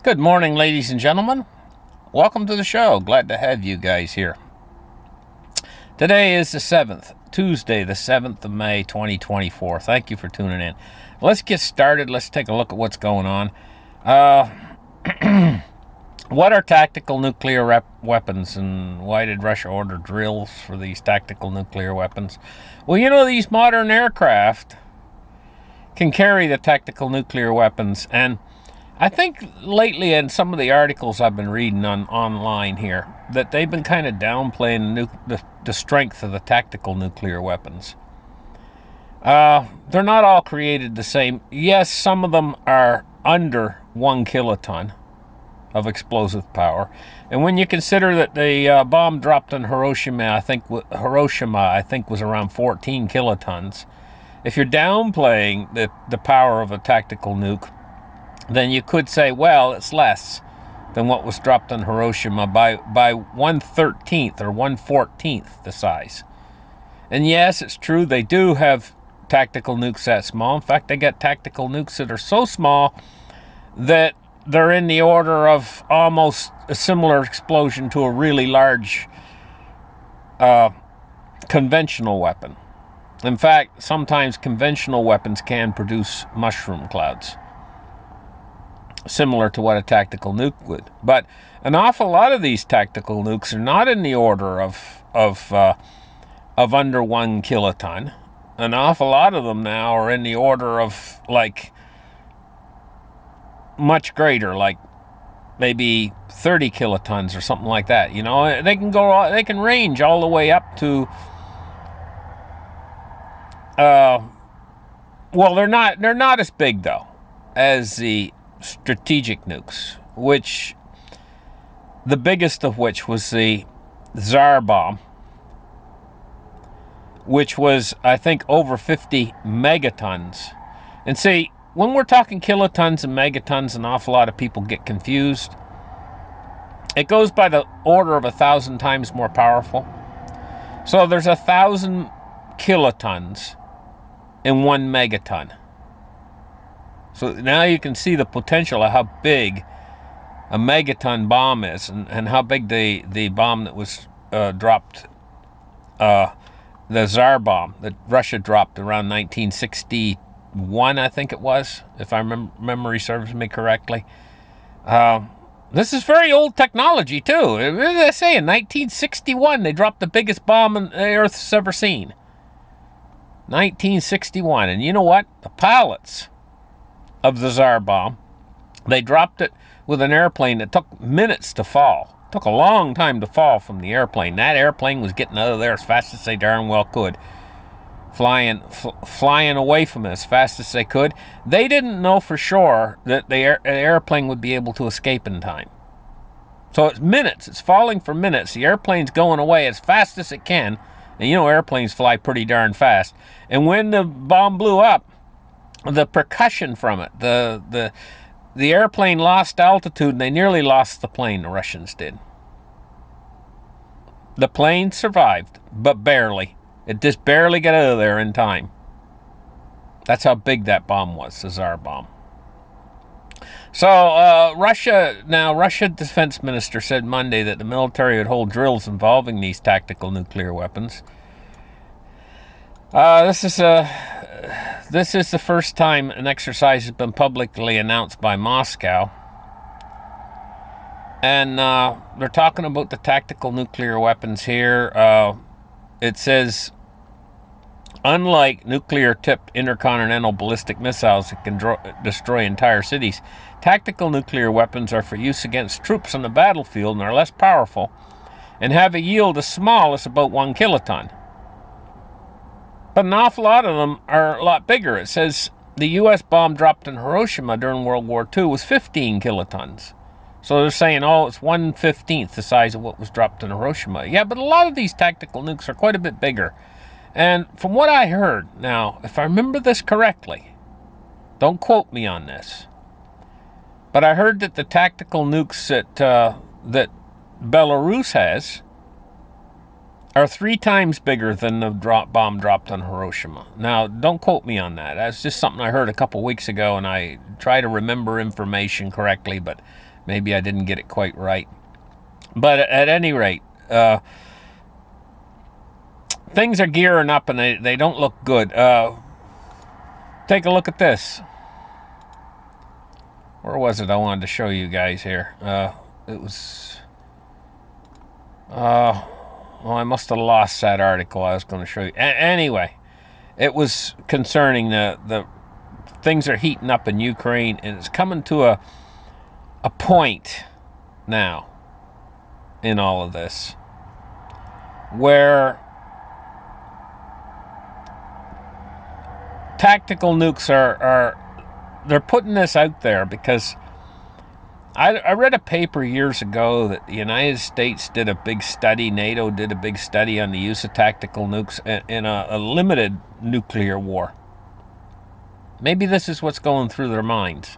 Good morning, ladies and gentlemen. Welcome to the show. Glad to have you guys here. Today is the 7th, Tuesday, the 7th of May, 2024. Thank you for tuning in. Let's get started. Let's take a look at what's going on. What are tactical nuclear weapons, and why did Russia order drills for these tactical nuclear weapons? Well, you know, these modern aircraft can carry the tactical nuclear weapons, and I think lately in some of the articles I've been reading online here that they've been kind of downplaying the strength of the tactical nuclear weapons. They're not all created the same. Yes, some of them are under 1 kiloton of explosive power. And when you consider that the bomb dropped on Hiroshima, I think was around 14 kilotons. If you're downplaying the power of a tactical nuke, then you could say, well, it's less than what was dropped on Hiroshima by 1/13 or 1/14 the size. And yes, it's true, they do have tactical nukes that small. In fact, they got tactical nukes that are so small that they're in the order of almost a similar explosion to a really large conventional weapon. In fact, sometimes conventional weapons can produce mushroom clouds, similar to what a tactical nuke would. But an awful lot of these tactical nukes are not in the order of under 1 kiloton. An awful lot of them now are in the order of like much greater, like maybe 30 kilotons or something like that. You know, they can range all the way up to well, they're not as big though as the strategic nukes, which the biggest of which was the Tsar bomb, which was, I think, over 50 megatons. And see, when we're talking kilotons and megatons, an awful lot of people get confused. It goes by the order of 1,000 times more powerful. So there's 1,000 kilotons in 1 megaton. So now you can see the potential of how big a megaton bomb is, and how big the bomb that was dropped, the Tsar bomb that Russia dropped around 1961, I think it was, if I memory serves me correctly. This is very old technology, too. What did I say? In 1961, they dropped the biggest bomb the Earth's ever seen. 1961. And you know what? The pilots of the Tsar bomb, they dropped it with an airplane that took minutes to fall. It took a long time to fall from the airplane. That airplane was getting out of there as fast as they darn well could, flying away from it as fast as they could. They didn't know for sure that the airplane would be able to escape in time. So it's minutes. It's falling for minutes. The airplane's going away as fast as it can. And you know, airplanes fly pretty darn fast. And when the bomb blew up, the percussion from it, the airplane lost altitude, and they nearly lost the plane, the Russians did. The plane survived, but barely. It just barely got out of there in time. That's how big that bomb was, the Tsar bomb. So Russia defense minister said Monday that the military would hold drills involving these tactical nuclear weapons. This is the first time an exercise has been publicly announced by Moscow. And they're talking about the tactical nuclear weapons here. It says, unlike nuclear-tipped intercontinental ballistic missiles that can destroy entire cities, tactical nuclear weapons are for use against troops on the battlefield and are less powerful and have a yield as small as about 1 kiloton. But an awful lot of them are a lot bigger. It says the U.S. bomb dropped in Hiroshima during World War II was 15 kilotons. So they're saying, oh, it's 1/15 the size of what was dropped in Hiroshima. Yeah, but a lot of these tactical nukes are quite a bit bigger. And from what I heard, now, if I remember this correctly, don't quote me on this, but I heard that the tactical nukes that Belarus has are 3 times bigger than the bomb dropped on Hiroshima. Now, don't quote me on that. That's just something I heard a couple weeks ago, and I try to remember information correctly, but Maybe I didn't get it quite right. But at any rate, things are gearing up and they don't look good. Take a look at this. Where was it I wanted to show you guys here? It was... well, I must have lost that article I was going to show you. Anyway, it was concerning the things are heating up in Ukraine, and it's coming to a point now in all of this where tactical nukes are they're putting this out there because I read a paper years ago that the United States did a big study, NATO did a big study on the use of tactical nukes in a limited nuclear war. Maybe this is what's going through their minds.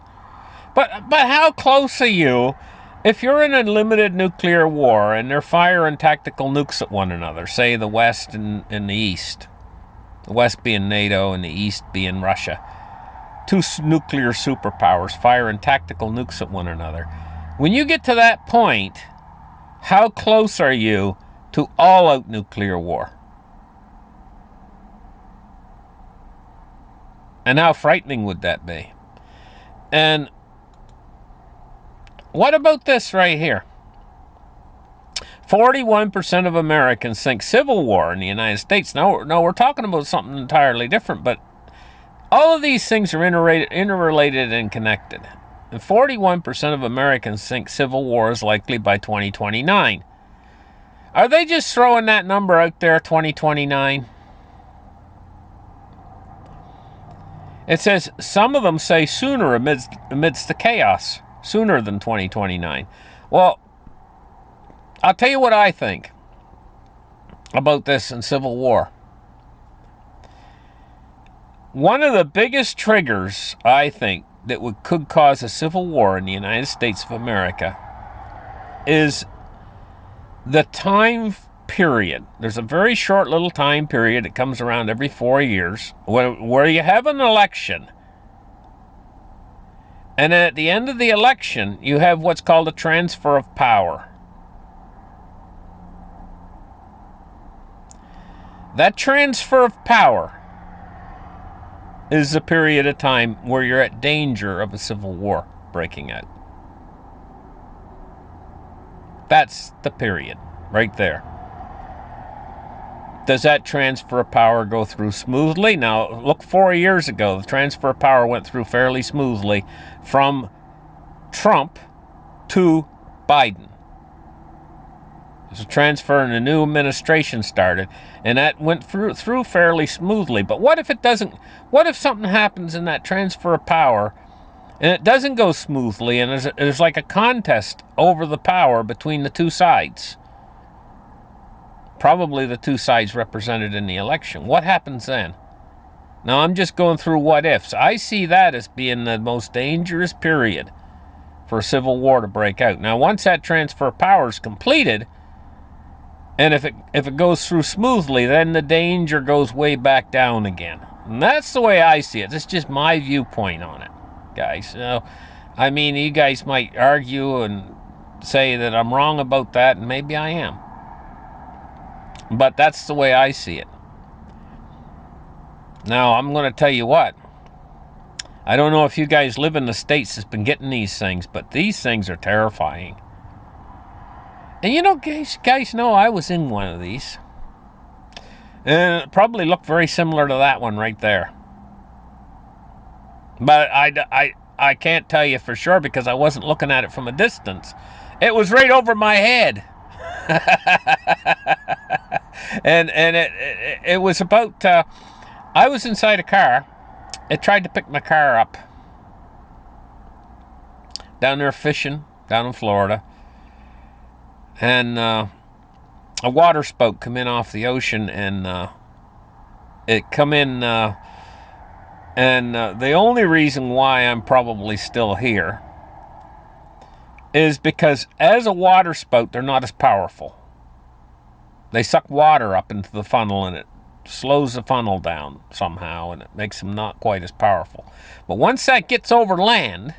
But how close are you if you're in a limited nuclear war and they're firing tactical nukes at one another, say the West and the East, the West being NATO and the East being Russia, two nuclear superpowers firing tactical nukes at one another. When you get to that point, how close are you to all-out nuclear war? And how frightening would that be? And what about this right here? 41% of Americans think civil war in the United States. Now we're talking about something entirely different, but all of these things are interrelated and connected. And 41% of Americans think civil war is likely by 2029. Are they just throwing that number out there, 2029? It says some of them say sooner amidst the chaos, sooner than 2029. Well, I'll tell you what I think about this in civil war. One of the biggest triggers, I think, that could cause a civil war in the United States of America is the time period. There's a very short little time period that comes around every 4 years where you have an election. And at the end of the election, you have what's called a transfer of power. That transfer of power is a period of time where you're at danger of a civil war breaking out. That's the period right there. Does that transfer of power go through smoothly? Now, look, 4 years ago, the transfer of power went through fairly smoothly from Trump to Biden. There's a transfer and a new administration started, and that went through fairly smoothly. But what if it doesn't? What if something happens in that transfer of power and it doesn't go smoothly, and there's like a contest over the power between the two sides? Probably the two sides represented in the election. What happens then? Now, I'm just going through what ifs. I see that as being the most dangerous period for a civil war to break out. Now, once that transfer of power is completed, and if it goes through smoothly, then the danger goes way back down again. And that's the way I see it. This is just my viewpoint on it, guys. I mean, you guys might argue and say that I'm wrong about that, and maybe I am. But that's the way I see it. Now, I'm going to tell you what. I don't know if you guys live in the States that's been getting these things, but these things are terrifying. And you know, guys know I was in one of these. And it probably looked very similar to that one right there. But I can't tell you for sure because I wasn't looking at it from a distance. It was right over my head. and it was about... I was inside a car. It tried to pick my car up. Down there fishing, down in Florida. And a water spout come in off the ocean, and it come in, and the only reason why I'm probably still here is because as a water spout, they're not as powerful. They suck water up into the funnel, and it slows the funnel down somehow, and it makes them not quite as powerful. But once that gets over land,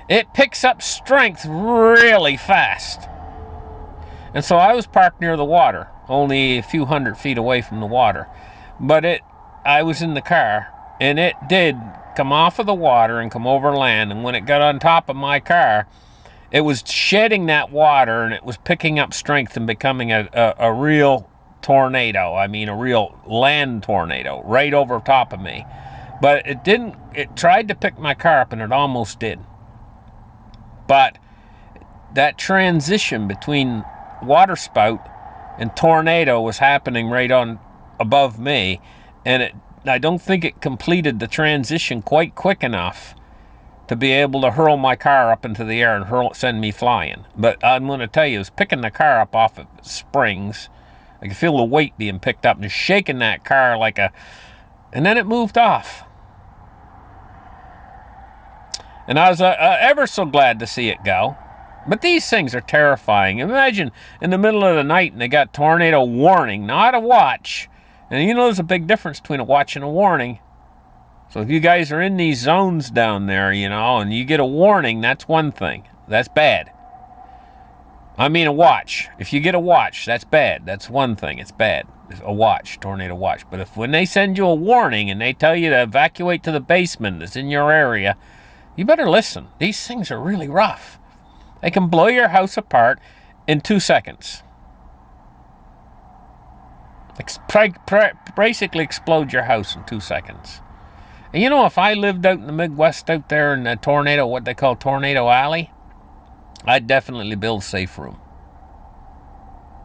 it picks up strength really fast. And so I was parked near the water, only a few hundred feet away from the water. But I was in the car, and it did come off of the water and come over land. And when it got on top of my car, it was shedding that water, and it was picking up strength and becoming a real tornado. I mean, a real land tornado right over top of me. But it didn't. It tried to pick my car up, and it almost did. But that transition between waterspout and tornado was happening right on above me, and I don't think it completed the transition quite quick enough to be able to hurl my car up into the air and send me flying. But I'm going to tell you, it was picking the car up off of springs. I could feel the weight being picked up and just shaking that car and then it moved off. And I was ever so glad to see it go. But these things are terrifying. Imagine in the middle of the night and they got tornado warning, not a watch. And you know there's a big difference between a watch and a warning. So if you guys are in these zones down there, and you get a warning, that's one thing. That's bad. I mean a watch. If you get a watch, that's bad. That's one thing. It's bad. It's a watch, tornado watch. But when they send you a warning and they tell you to evacuate to the basement that's in your area, you better listen. These things are really rough. They can blow your house apart in 2 seconds. Basically explode your house in 2 seconds. And if I lived out in the Midwest out there in a tornado, what they call Tornado Alley, I'd definitely build a safe room.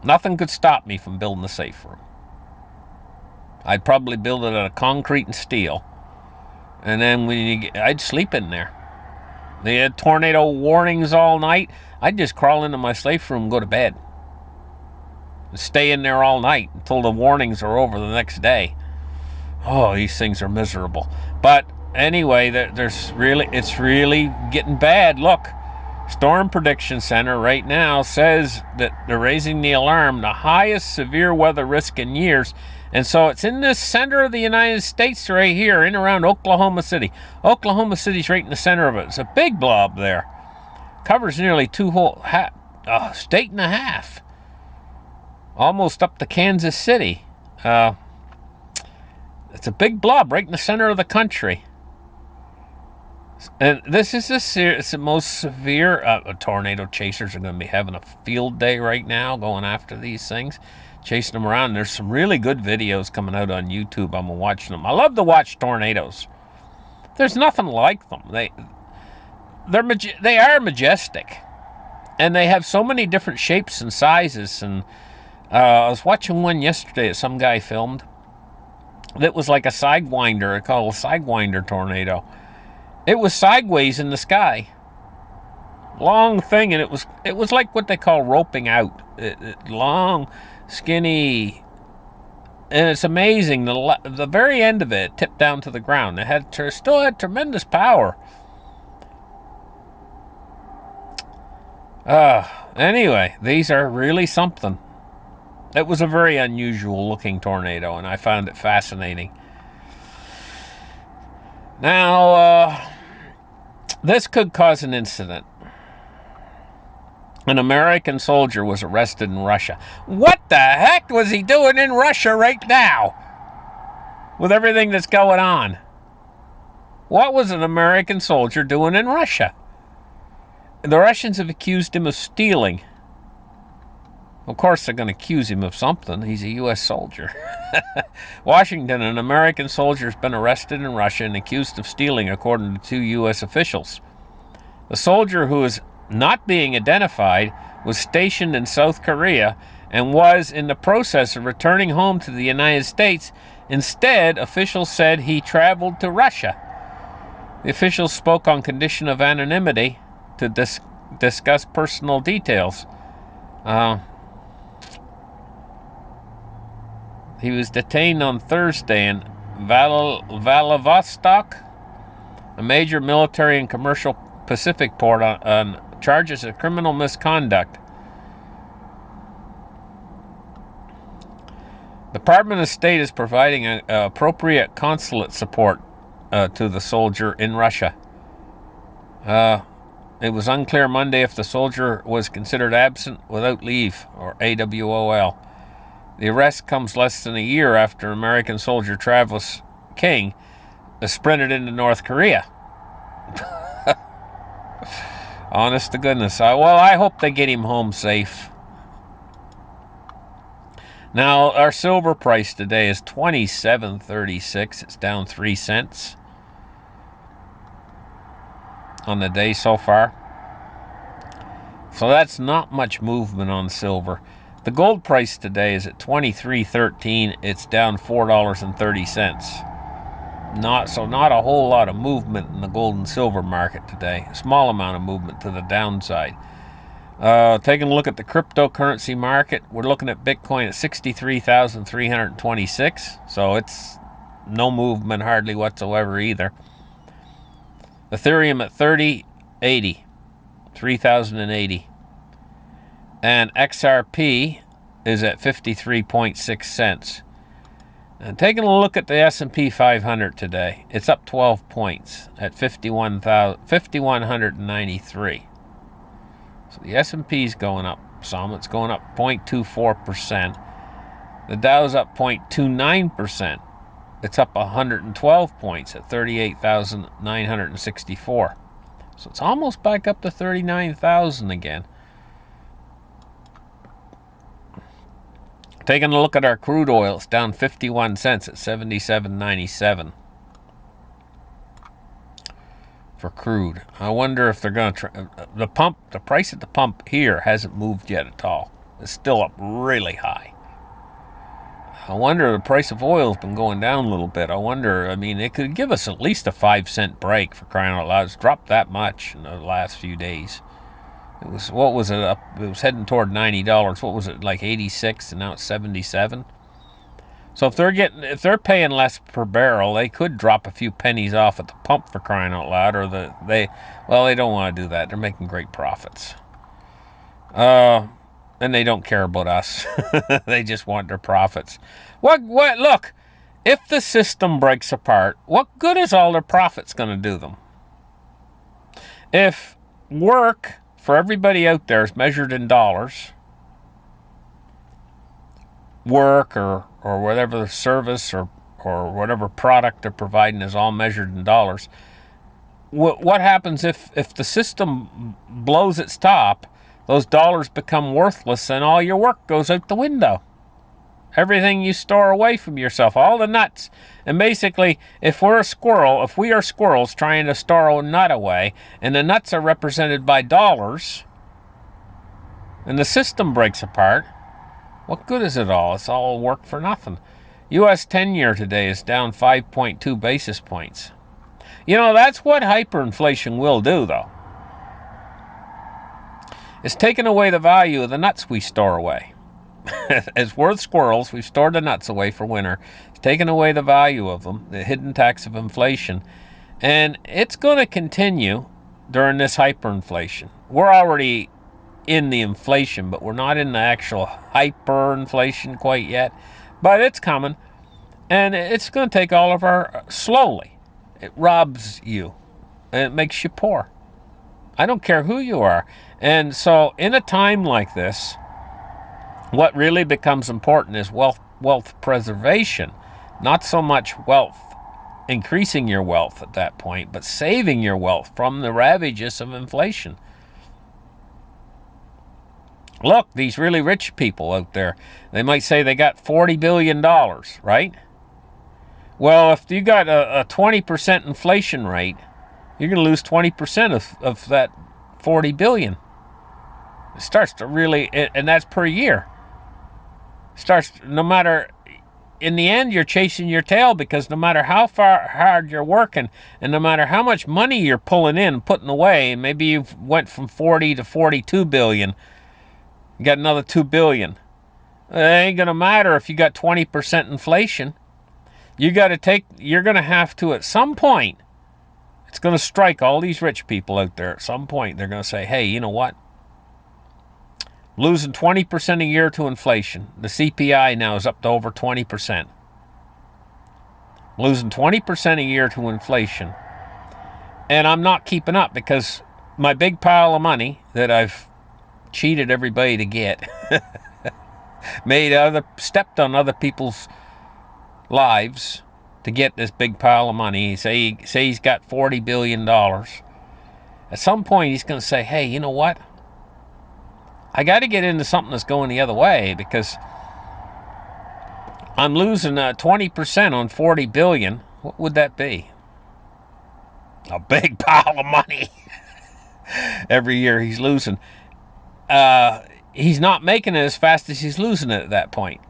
Nothing could stop me from building a safe room. I'd probably build it out of concrete and steel. And then I'd sleep in there. They had tornado warnings all night. I'd just crawl into my safe room and go to bed. And stay in there all night until the warnings are over the next day. Oh, these things are miserable. But anyway, it's really getting bad. Look, Storm Prediction Center right now says that they're raising the alarm, the highest severe weather risk in years. And so it's in the center of the United States right here, in around Oklahoma City. Oklahoma City's right in the center of it. It's a big blob there. Covers nearly state and a half. Almost up to Kansas City. It's a big blob right in the center of the country. And this is it's the most severe. Tornado chasers are going to be having a field day right now, going after these things, chasing them around. There's some really good videos coming out on YouTube. I'm watching them. I love to watch tornadoes. There's nothing like them. They are majestic, and they have so many different shapes and sizes. And I was watching one yesterday that some guy filmed. That was like a sidewinder. It's called a sidewinder tornado. It was sideways in the sky. Long thing, and it was like what they call roping out. Long, skinny, and it's amazing. The very end of it tipped down to the ground. It still had tremendous power. Anyway, these are really something. It was a very unusual looking tornado, and I found it fascinating. Now, this could cause an incident. An American soldier was arrested in Russia. What the heck was he doing in Russia right now? With everything that's going on. What was an American soldier doing in Russia? The Russians have accused him of stealing. Of course, they're going to accuse him of something. He's a U.S. soldier. Washington, an American soldier, has been arrested in Russia and accused of stealing, according to 2 U.S. officials. The soldier, who is not being identified, was stationed in South Korea and was in the process of returning home to the United States. Instead, officials said he traveled to Russia. The officials spoke on condition of anonymity to discuss personal details. He was detained on Thursday in Vladivostok, a major military and commercial Pacific port, on charges of criminal misconduct. The Department of State is providing appropriate consulate support to the soldier in Russia. It was unclear Monday if the soldier was considered absent without leave, or AWOL. The arrest comes less than a year after American soldier Travis King sprinted into North Korea. Honest to goodness. Well, I hope they get him home safe. Now, our silver price today is $27.36. It's down 3 cents on the day so far. So that's not much movement on silver. The gold price today is at $23.13. It's down $4.30. Not a whole lot of movement in the gold and silver market today. A small amount of movement to the downside. Taking a look at the cryptocurrency market, we're looking at Bitcoin at 63,326. So it's no movement hardly whatsoever either. Ethereum at 3080, 3080. And XRP is at 53.6 cents. And taking a look at the S&P 500 today, it's up 12 points at 5,193. So the S&P is going up some. It's going up 0.24%. The Dow's up 0.29%. It's up 112 points at 38,964. So it's almost back up to 39,000 again. Taking a look at our crude oil, it's down 51 cents at 77.97 for crude. I wonder if they're going to try. The price at the pump here hasn't moved yet at all. It's still up really high. I wonder, the price of oil's been going down a little bit. I wonder, it could give us at least a 5-cent break, for crying out loud. It's dropped that much in the last few days. It was, what was it up? It was heading toward $90. What was it, like 86, and now it's 77? So if they're paying less per barrel, they could drop a few pennies off at the pump, for crying out loud, or they don't want to do that. They're making great profits. And they don't care about us. They just want their profits. Look, if the system breaks apart, what good is all their profits going to do them? If work for everybody out there is measured in dollars, work or whatever service or whatever product they're providing is all measured in dollars, what happens if the system blows its top? Those dollars become worthless and all your work goes out the window. Everything you store away from yourself, all the nuts. And basically, if we are squirrels trying to store a nut away, and the nuts are represented by dollars, and the system breaks apart, what good is it all? It's all work for nothing. U.S. 10-year today is down 5.2 basis points. That's what hyperinflation will do, though. It's taken away the value of the nuts we store away. As we're squirrels, we've stored the nuts away for winter. It's taken away the value of them, the hidden tax of inflation. And it's going to continue during this hyperinflation. We're already in the inflation, but we're not in the actual hyperinflation quite yet. But it's coming. And it's going to take all of our, slowly. It robs you. And it makes you poor. I don't care who you are. And so in a time like this, what really becomes important is wealth preservation. Not so much wealth, increasing your wealth at that point, but saving your wealth from the ravages of inflation. Look, these really rich people out there, they might say they got $40 billion, right? Well, if you got a 20% inflation rate, you're going to lose 20% of that $40 billion. It starts to really, and that's per year. Starts, no matter, in the end, you're chasing your tail, because no matter how hard you're working, and no matter how much money you're pulling in, putting away, maybe you've went from 40 to 42 billion, you got another 2 billion. It ain't gonna matter if you got 20% inflation. You're gonna have to, at some point, it's gonna strike all these rich people out there. At some point, they're gonna say, hey, you know what? Losing 20% a year to inflation. The CPI now is up to over 20%. Losing 20% a year to inflation. And I'm not keeping up, because my big pile of money that I've cheated everybody to get, stepped on other people's lives to get this big pile of money. Say he's got $40 billion. At some point, he's going to say, hey, you know what? I got to get into something that's going the other way, because I'm losing 20% on 40 billion. What would that be? A big pile of money. Every year he's losing. He's not making it as fast as he's losing it at that point.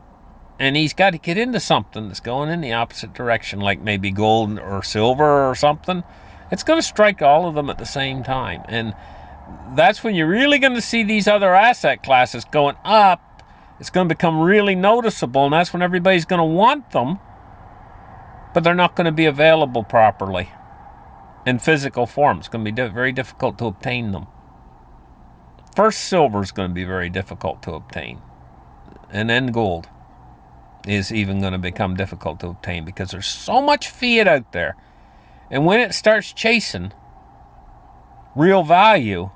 And he's got to get into something that's going in the opposite direction, like maybe gold or silver or something. It's going to strike all of them at the same time. And that's when you're really going to see these other asset classes going up. It's going to become really noticeable, and that's when everybody's going to want them, but they're not going to be available properly in physical form. It's going to be very difficult to obtain them. First, silver is going to be very difficult to obtain, and then gold is even going to become difficult to obtain, because there's so much fiat out there. And when it starts chasing real value,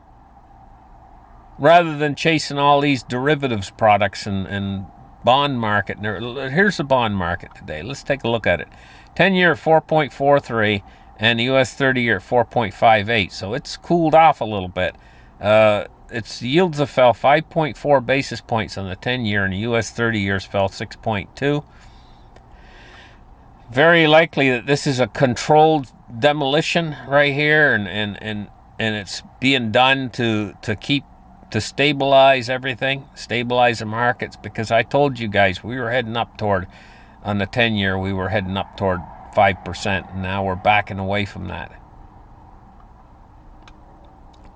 rather than chasing all these derivatives products and bond market. Here's the bond market today. Let's take a look at it. 10-year at 4.43 and the U.S. 30-year at 4.58. So it's cooled off a little bit. Its yields have fell 5.4 basis points on the 10-year, and the U.S. 30 years fell 6.2. Very likely that this is a controlled demolition right here, and it's being done to stabilize everything, stabilize the markets, because I told you guys we were heading up toward, on the 10-year, we were heading up toward 5%, and now we're backing away from that.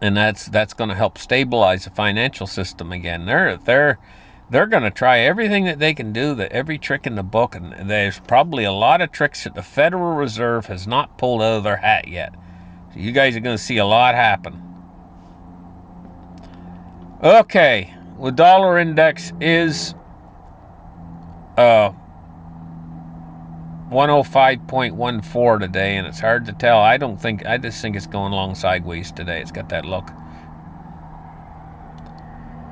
And that's going to help stabilize the financial system again. They're going to try everything that they can do, every trick in the book, and there's probably a lot of tricks that the Federal Reserve has not pulled out of their hat yet. So you guys are going to see a lot happen. Okay, the dollar index is 105.14 today, and it's hard to tell. I just think it's going along sideways today. It's got that look.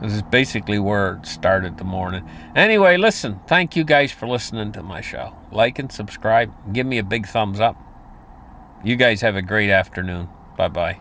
This is basically where it started the morning. Anyway, listen, thank you guys for listening to my show. Like and subscribe. Give me a big thumbs up. You guys have a great afternoon. Bye-bye.